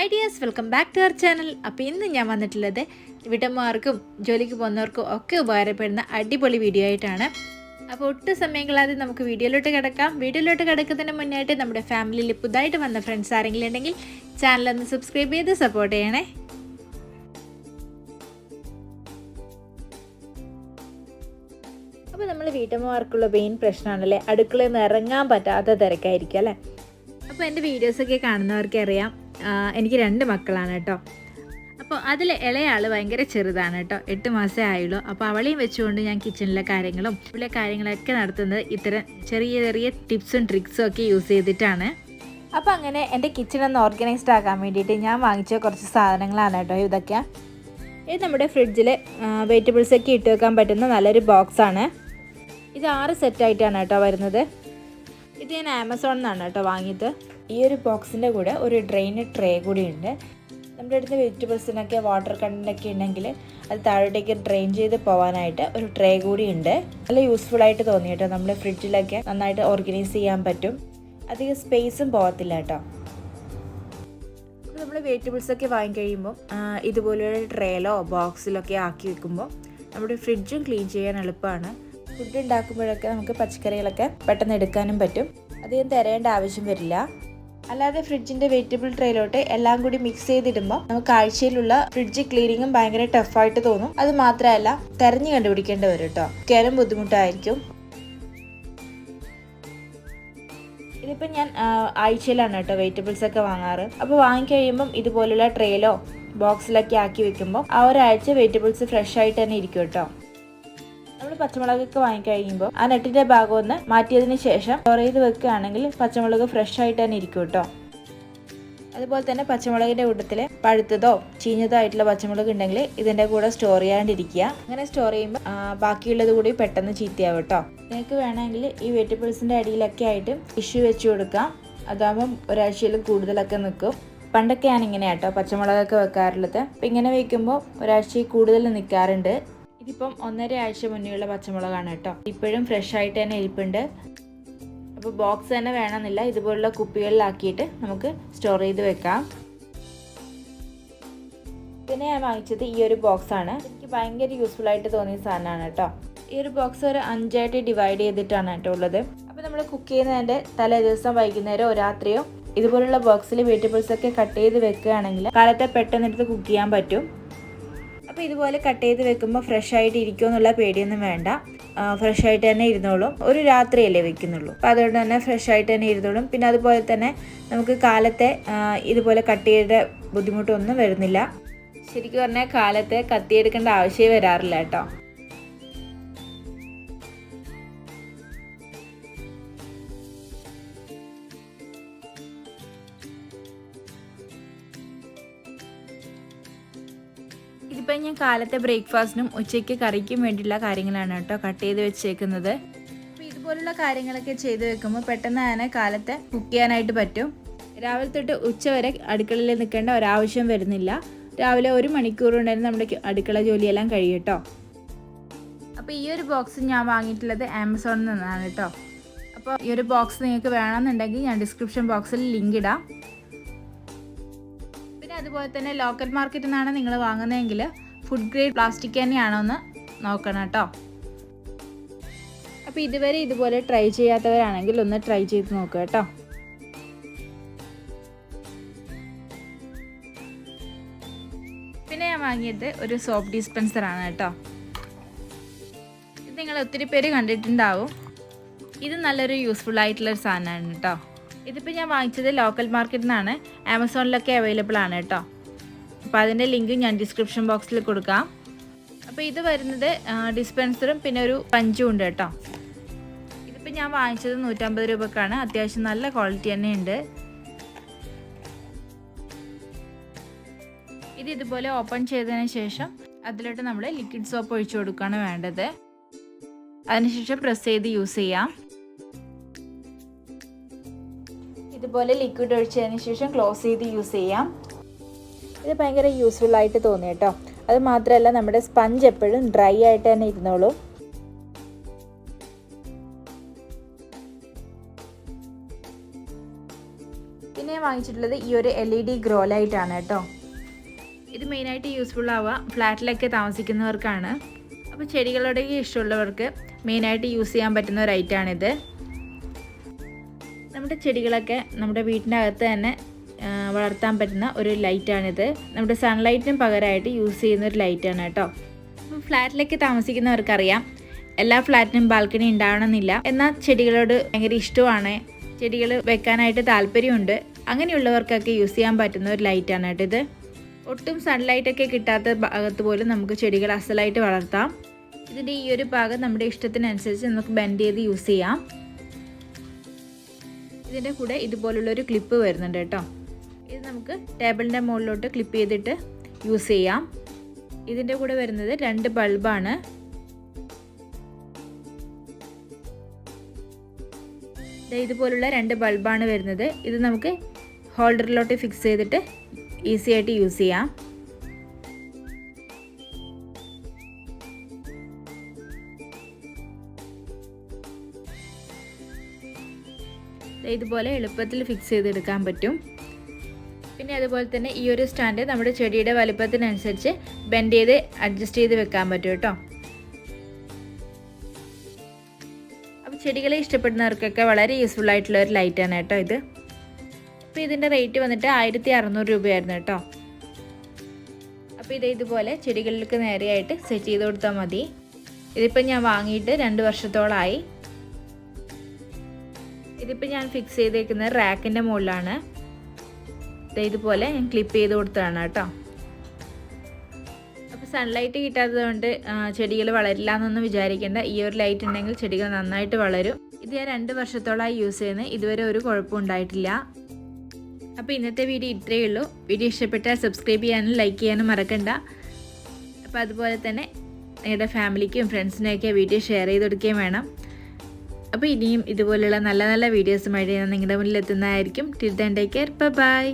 Hi dears, welcome back to our channel. അപ്പോൾ ഇന്ന് ഞാൻ വന്നിട്ടുള്ളത് വീട്ടമ്മമാർക്കും ജോലിക്ക് പോകുന്നവർക്കും ഒക്കെ ഉപകാരപ്പെടുന്ന അടിപൊളി വീഡിയോ ആയിട്ടാണ്. അപ്പോൾ ഒട്ടും സമയം കളയാതെ നമുക്ക് വീഡിയോയിലോട്ട് കിടക്കാം. വീഡിയോയിലോട്ട് കിടക്കുന്നതിന് മുന്നായിട്ട് നമ്മുടെ ഫാമിലിയിൽ പുതുതായിട്ട് വന്ന ഫ്രണ്ട്സ് ആരെങ്കിലും ഉണ്ടെങ്കിൽ ചാനലൊന്ന് സബ്സ്ക്രൈബ് ചെയ്ത് സപ്പോർട്ട് ചെയ്യണേ. അപ്പോൾ നമ്മൾ വീട്ടമ്മമാർക്കുള്ള മെയിൻ പ്രശ്നമാണല്ലേ, അടുക്കളയിൽ നിന്ന് ഇറങ്ങാൻ പറ്റാത്ത തിരക്കായിരിക്കും അല്ലേ. അപ്പോൾ എൻ്റെ വീഡിയോസൊക്കെ കാണുന്നവർക്ക് അറിയാം, എനിക്ക് 2 മക്കളാണ് കേട്ടോ. അപ്പോൾ അതിൽ ഇളയാൾ ഭയങ്കര ചെറുതാണ് കേട്ടോ, 8 മാസമേ ആയുള്ളൂ. അപ്പോൾ അവളെയും വെച്ചുകൊണ്ട് ഞാൻ കിച്ചണിലെ കാര്യങ്ങളൊക്കെ നടത്തുന്നത് ഇത്തരം ചെറിയ ചെറിയ ടിപ്സും ട്രിക്സും ഒക്കെ യൂസ് ചെയ്തിട്ടാണ്. അപ്പോൾ അങ്ങനെ എൻ്റെ കിച്ചണൊന്ന് ഓർഗനൈസ്ഡ് ആക്കാൻ വേണ്ടിയിട്ട് ഞാൻ വാങ്ങിച്ച കുറച്ച് സാധനങ്ങളാണ് കേട്ടോ ഇതൊക്കെ. ഇത് നമ്മുടെ ഫ്രിഡ്ജിൽ വെജിറ്റബിൾസൊക്കെ ഇട്ട് വെക്കാൻ പറ്റുന്ന നല്ലൊരു ബോക്സാണ്. ഇത് 6 സെറ്റായിട്ടാണ് കേട്ടോ വരുന്നത്. ഇത് ഞാൻ ആമസോണിൽ നിന്നാണ് കേട്ടോ വാങ്ങിയത്. ഈ ഒരു ബോക്സിൻ്റെ കൂടെ ഒരു ഡ്രെയിൻ ട്രേ കൂടി ഉണ്ട്. നമ്മുടെ അടുത്ത് വെജിറ്റബിൾസിനൊക്കെ വാട്ടർ കണ്ടൻ്റൊക്കെ ഉണ്ടെങ്കിൽ അത് താഴോട്ടേക്ക് ഡ്രെയിൻ ചെയ്ത് പോകാനായിട്ട് ഒരു ട്രേ കൂടി ഉണ്ട്. നല്ല യൂസ്ഫുള്ളായിട്ട് തോന്നി കേട്ടോ. നമ്മൾ ഫ്രിഡ്ജിലൊക്കെ നന്നായിട്ട് ഓർഗനൈസ് ചെയ്യാൻ പറ്റും, അധികം സ്പേസും പോകത്തില്ല കേട്ടോ. അപ്പോൾ നമ്മൾ വെജിറ്റബിൾസൊക്കെ വാങ്ങിക്കഴിയുമ്പോൾ ഇതുപോലെയുള്ള ട്രേയിലോ ബോക്സിലൊക്കെ ആക്കി വെക്കുമ്പോൾ നമ്മുടെ ഫ്രിഡ്ജും ക്ലീൻ ചെയ്യാൻ എളുപ്പമാണ്. ഫുഡ് ഉണ്ടാക്കുമ്പോഴൊക്കെ നമുക്ക് പച്ചക്കറികളൊക്കെ പെട്ടെന്ന് എടുക്കാനും പറ്റും, അധികം തിരയേണ്ട ആവശ്യം വരില്ല. അല്ലാതെ ഫ്രിഡ്ജിൻ്റെ വെജിറ്റബിൾ ട്രേയിലോട്ട് എല്ലാം കൂടി മിക്സ് ചെയ്തിടുമ്പോൾ നമുക്ക് ആഴ്ചയിലുള്ള ഫ്രിഡ്ജ് ക്ലീനിങ്ങും ഭയങ്കര ടഫായിട്ട് തോന്നും. അത് മാത്രമല്ല തിരഞ്ഞു കണ്ടുപിടിക്കേണ്ടി വരും കേട്ടോ, കേരം ബുദ്ധിമുട്ടായിരിക്കും. ഇതിപ്പോൾ ഞാൻ ആഴ്ചയിലാണ് കേട്ടോ വെജിറ്റബിൾസ് ഒക്കെ വാങ്ങാറ്. അപ്പോൾ വാങ്ങിക്കഴിയുമ്പം ഇതുപോലുള്ള ട്രേയിലോ ബോക്സിലൊക്കെ ആക്കി വെക്കുമ്പോൾ ആ ഒരാഴ്ച വെജിറ്റബിൾസ് ഫ്രഷ് ആയിട്ട് തന്നെ ഇരിക്കും കേട്ടോ. നമ്മൾ പച്ചമുളകൊക്കെ വാങ്ങിക്കഴിയുമ്പോൾ ആ നെട്ടിൻ്റെ ഭാഗം ഒന്ന് മാറ്റിയതിന് ശേഷം സ്റ്റോർ ചെയ്ത് വെക്കുകയാണെങ്കിൽ പച്ചമുളക് ഫ്രഷ് ആയിട്ട് തന്നെ ഇരിക്കും കേട്ടോ. അതുപോലെ തന്നെ പച്ചമുളകിൻ്റെ കൂട്ടത്തിൽ പഴുത്തതോ ചീഞ്ഞതോ ആയിട്ടുള്ള പച്ചമുളക് ഉണ്ടെങ്കിൽ ഇതിൻ്റെ കൂടെ സ്റ്റോർ ചെയ്യാണ്ടിരിക്കുക. അങ്ങനെ സ്റ്റോർ ചെയ്യുമ്പോൾ ബാക്കിയുള്ളത് കൂടി പെട്ടെന്ന് ചീത്തയാവും കേട്ടോ. നിങ്ങൾക്ക് വേണമെങ്കിൽ ഈ വെജിറ്റബിൾസിൻ്റെ അടിയിലൊക്കെ ആയിട്ട് ടിഷ്യൂ വെച്ച് കൊടുക്കാം, അതാകുമ്പം ഒരാഴ്ചയിൽ കൂടുതലൊക്കെ നിൽക്കും. പണ്ടൊക്കെ ഞാൻ ഇങ്ങനെ കേട്ടോ പച്ചമുളകൊക്കെ വെക്കാറുള്ളത്. അപ്പം ഇങ്ങനെ വയ്ക്കുമ്പോൾ ഒരാഴ്ചയിൽ കൂടുതൽ നിൽക്കാറുണ്ട്. ഇതിപ്പം 1.5 ആഴ്ച മുന്നേയുള്ള പച്ചമുളകാണ് കേട്ടോ, ഇപ്പോഴും ഫ്രഷ് ആയിട്ട് തന്നെ ഇരിപ്പുണ്ട്. അപ്പോൾ ബോക്സ് തന്നെ വേണമെന്നില്ല, ഇതുപോലുള്ള കുപ്പികളിലാക്കിയിട്ട് നമുക്ക് സ്റ്റോർ ചെയ്ത് വെക്കാം. പിന്നെ ഞാൻ വാങ്ങിച്ചത് ഈ ഒരു ബോക്സാണ്. എനിക്ക് ഭയങ്കര യൂസ്ഫുൾ ആയിട്ട് തോന്നിയ സാധനമാണ് കേട്ടോ. ഈ ഒരു ബോക്സ് ഒരു 5 ആയിട്ട് ഡിവൈഡ് ചെയ്തിട്ടാണ് കേട്ടോ ഉള്ളത്. അപ്പോൾ നമ്മൾ കുക്ക് ചെയ്യുന്നതിൻ്റെ തലേ ദിവസം വൈകുന്നേരമോ രാത്രിയോ ഇതുപോലുള്ള ബോക്സിൽ വെജിറ്റബിൾസൊക്കെ കട്ട് ചെയ്ത് വെക്കുകയാണെങ്കിൽ കാലത്തെ പെട്ടെന്ന് എടുത്ത് കുക്ക് ചെയ്യാൻ പറ്റും. അപ്പോൾ ഇതുപോലെ കട്ട് ചെയ്ത് വെക്കുമ്പോൾ ഫ്രഷ് ആയിട്ട് ഇരിക്കുമോ എന്നുള്ള പേടിയൊന്നും വേണ്ട, ഫ്രഷ് ആയിട്ട് തന്നെ ഇരുന്നോളും. ഒരു രാത്രിയല്ലേ വെക്കുന്നുള്ളൂ, അപ്പോൾ അതുകൊണ്ട് തന്നെ ഫ്രഷ് ആയിട്ട് തന്നെ ഇരുന്നോളും. പിന്നെ അതുപോലെ തന്നെ നമുക്ക് കാലത്തെ ഇതുപോലെ കട്ട് ചെയ്ത ബുദ്ധിമുട്ടൊന്നും വരുന്നില്ല. ശരിക്കും പറഞ്ഞാൽ കാലത്തെ കത്തിയെടുക്കേണ്ട ആവശ്യമേ വരാറില്ല കേട്ടോ. ഇതിപ്പോൾ ഞാൻ കാലത്തെ ബ്രേക്ക്ഫാസ്റ്റിനും ഉച്ചയ്ക്ക് കറിക്കും വേണ്ടിയുള്ള കാര്യങ്ങളാണ് കേട്ടോ കട്ട് ചെയ്ത് വെച്ചേക്കുന്നത്. അപ്പോൾ ഇതുപോലുള്ള കാര്യങ്ങളൊക്കെ ചെയ്ത് വെക്കുമ്പോൾ പെട്ടെന്ന് തന്നെ കാലത്തെ കുക്ക് ചെയ്യാനായിട്ട് പറ്റും. രാവിലെ തൊട്ട് ഉച്ച വരെ അടുക്കളയിൽ നിൽക്കേണ്ട ഒരാവശ്യം വരുന്നില്ല. രാവിലെ 1 മണിക്കൂർ കൊണ്ട് തന്നെ നമ്മുടെ അടുക്കള ജോലിയെല്ലാം കഴിയും കേട്ടോ. അപ്പോൾ ഈ ഒരു ബോക്സ് ഞാൻ വാങ്ങിയിട്ടുള്ളത് ആമസോണിൽ നിന്നാണ് കേട്ടോ. അപ്പോൾ ഈ ഒരു ബോക്സ് നിങ്ങൾക്ക് വേണമെന്നുണ്ടെങ്കിൽ ഞാൻ ഡിസ്ക്രിപ്ഷൻ ബോക്സിൽ ലിങ്ക് ഇടാം. അതുപോലെ തന്നെ ലോക്കൽ മാർക്കറ്റിൽ നിന്നാണ് നിങ്ങൾ വാങ്ങുന്നതെങ്കിൽ ഫുഡ് ഗ്രേഡ് പ്ലാസ്റ്റിക് തന്നെയാണോ എന്ന് നോക്കണം കേട്ടോ. അപ്പോൾ ഇതുവരെ ഇതുപോലെ ട്രൈ ചെയ്യാത്തവരാണെങ്കിൽ ഒന്ന് ട്രൈ ചെയ്ത് നോക്കുക കേട്ടോ. പിന്നെ ഞാൻ വാങ്ങിയത് ഒരു സോപ്പ് ഡിസ്പെൻസറാണ് കേട്ടോ. ഇത് നിങ്ങൾ ഒത്തിരി പേര് കണ്ടിട്ടുണ്ടാവും. ഇത് നല്ലൊരു യൂസ്ഫുൾ ആയിട്ടുള്ളൊരു സാധനമാണ് കേട്ടോ. ഇതിപ്പോൾ ഞാൻ വാങ്ങിച്ചത് ലോക്കൽ മാർക്കറ്റിൽ നിന്നാണ്, ആമസോണിലൊക്കെ അവൈലബിൾ ആണ് കേട്ടോ. അപ്പോൾ അതിൻ്റെ ലിങ്ക് ഞാൻ ഡിസ്ക്രിപ്ഷൻ ബോക്സിൽ കൊടുക്കാം. അപ്പോൾ ഇത് വരുന്നത് ഡിസ്പെൻസറും പിന്നെ ഒരു പഞ്ചും ഉണ്ട് കേട്ടോ. ഇതിപ്പോൾ ഞാൻ വാങ്ങിച്ചത് 150 രൂപക്കാണ്. അത്യാവശ്യം നല്ല ക്വാളിറ്റി തന്നെ ഉണ്ട്. ഇത് ഇതുപോലെ ഓപ്പൺ ചെയ്തതിന് ശേഷം അതിലോട്ട് നമ്മൾ ലിക്വിഡ് സോപ്പ് ഒഴിച്ചു കൊടുക്കുകയാണ് വേണ്ടത്. അതിനുശേഷം പ്രസ് ചെയ്ത് യൂസ് ചെയ്യാം. ഇതുപോലെ ലിക്വിഡ് ഒഴിച്ചതിന് ശേഷം ക്ലോസ് ചെയ്ത് യൂസ് ചെയ്യാം. ഇത് ഭയങ്കര യൂസ്ഫുൾ ആയിട്ട് തോന്നി കേട്ടോ. അത് മാത്രമല്ല നമ്മുടെ സ്പഞ്ച് എപ്പോഴും ഡ്രൈ ആയിട്ട് തന്നെ ഇരുന്നോളൂ. പിന്നെ വാങ്ങിച്ചിട്ടുള്ളത് ഈ ഒരു LED ഗ്രോ ലൈറ്റാണ് കേട്ടോ. ഇത് മെയിനായിട്ട് യൂസ്ഫുൾ ആവുക ഫ്ലാറ്റിലൊക്കെ താമസിക്കുന്നവർക്കാണ്. അപ്പോൾ ചെടികളോടൊക്കെ ഇഷ്ടമുള്ളവർക്ക് മെയിനായിട്ട് യൂസ് ചെയ്യാൻ പറ്റുന്ന ഒരു ഐറ്റമാണിത്. നമ്മുടെ ചെടികളൊക്കെ നമ്മുടെ വീട്ടിൻ്റെ അകത്ത് തന്നെ വളർത്താൻ പറ്റുന്ന ഒരു ലൈറ്റാണിത്. നമ്മുടെ സൺലൈറ്റിനും പകരമായിട്ട് യൂസ് ചെയ്യുന്ന ഒരു ലൈറ്റാണ് കേട്ടോ. അപ്പോൾ ഫ്ലാറ്റിലൊക്കെ താമസിക്കുന്നവർക്കറിയാം എല്ലാ ഫ്ലാറ്റിനും ബാൽക്കണി ഉണ്ടാവണമെന്നില്ല. എന്നാൽ ചെടികളോട് ഭയങ്കര ഇഷ്ടമാണ്, ചെടികൾ വെക്കാനായിട്ട് താല്പര്യമുണ്ട്, അങ്ങനെയുള്ളവർക്കൊക്കെ യൂസ് ചെയ്യാൻ പറ്റുന്ന ഒരു ലൈറ്റാണ് കേട്ടോ ഇത്. ഒട്ടും സൺലൈറ്റൊക്കെ കിട്ടാത്ത ഭാഗത്ത് പോലും നമുക്ക് ചെടികൾ അസലായിട്ട് വളർത്താം. ഇതിൻ്റെ ഈ ഒരു ഭാഗം നമ്മുടെ ഇഷ്ടത്തിനനുസരിച്ച് നമുക്ക് ബെൻഡ് ചെയ്ത് യൂസ് ചെയ്യാം. ഇതിൻ്റെ കൂടെ ഇതുപോലുള്ളൊരു ക്ലിപ്പ് വരുന്നുണ്ട് കേട്ടോ. ഇത് നമുക്ക് ടേബിളിൻ്റെ മുകളിലോട്ട് ക്ലിപ്പ് ചെയ്തിട്ട് യൂസ് ചെയ്യാം. ഇതിൻ്റെ കൂടെ വരുന്നത് 2 ബൾബാണ്. ഇതുപോലുള്ള 2 ബൾബാണ് വരുന്നത്. ഇത് നമുക്ക് ഹോൾഡറിലോട്ട് ഫിക്സ് ചെയ്തിട്ട് ഈസി ആയിട്ട് യൂസ് ചെയ്യാം. ഇതുപോലെ എളുപ്പത്തിൽ ഫിക്സ് ചെയ്തെടുക്കാൻ പറ്റും. പിന്നെ അതുപോലെ തന്നെ ഈ ഒരു സ്റ്റാൻഡ് നമ്മുടെ ചെടിയുടെ വലുപ്പത്തിനനുസരിച്ച് ബെൻഡ് ചെയ്ത് അഡ്ജസ്റ്റ് ചെയ്ത് വെക്കാൻ പറ്റും കേട്ടോ. അപ്പോൾ ചെടികളെ ഇഷ്ടപ്പെടുന്നവർക്കൊക്കെ വളരെ യൂസ്ഫുൾ ആയിട്ടുള്ള ഒരു ലൈറ്റാണ് കേട്ടോ ഇത്. അപ്പോൾ ഇതിൻ്റെ റേറ്റ് വന്നിട്ട് 1600 രൂപയായിരുന്നു കേട്ടോ. അപ്പോൾ ഇതുപോലെ ചെടികളിലേക്ക് നേരെയായിട്ട് സെറ്റ് ചെയ്ത് കൊടുത്താൽ മതി. ഇതിപ്പോൾ ഞാൻ വാങ്ങിയിട്ട് 2 വർഷത്തോളമായി. ഇതിപ്പോൾ ഞാൻ ഫിക്സ് ചെയ്തേക്കുന്നത് റാക്കിൻ്റെ മുകളിലാണ്. ഇതുപോലെ ഞാൻ ക്ലിപ്പ് ചെയ്ത് കൊടുത്തതാണ് കേട്ടോ. അപ്പോൾ സൺലൈറ്റ് കിട്ടാത്തത് കൊണ്ട് ചെടികൾ വളരില്ല എന്നൊന്നും വിചാരിക്കേണ്ട. ഈ ഒരു ലൈറ്റ് ഉണ്ടെങ്കിൽ ചെടികൾ നന്നായിട്ട് വളരും. ഇത് ഞാൻ 2 വർഷത്തോളമായി യൂസ് ചെയ്യുന്നത്, ഇതുവരെ ഒരു കുഴപ്പം ഉണ്ടായിട്ടില്ല. അപ്പോൾ ഇന്നത്തെ വീഡിയോ ഇത്രയേ ഉള്ളൂ. വീഡിയോ ഇഷ്ടപ്പെട്ടാൽ സബ്സ്ക്രൈബ് ചെയ്യാനും ലൈക്ക് ചെയ്യാനും മറക്കണ്ട. അപ്പോൾ അതുപോലെ തന്നെ നിങ്ങളുടെ ഫാമിലിക്കും ഫ്രണ്ട്സിനൊക്കെ വീഡിയോ ഷെയർ ചെയ്ത് കൊടുക്കുകയും വേണം. അപ്പോൾ ഇനിയും ഇതുപോലെയുള്ള നല്ല നല്ല വീഡിയോസുമായിട്ട് ഞാൻ നിങ്ങളുടെ മുന്നിൽ എത്തുന്നതായിരിക്കും. Till then take care, by.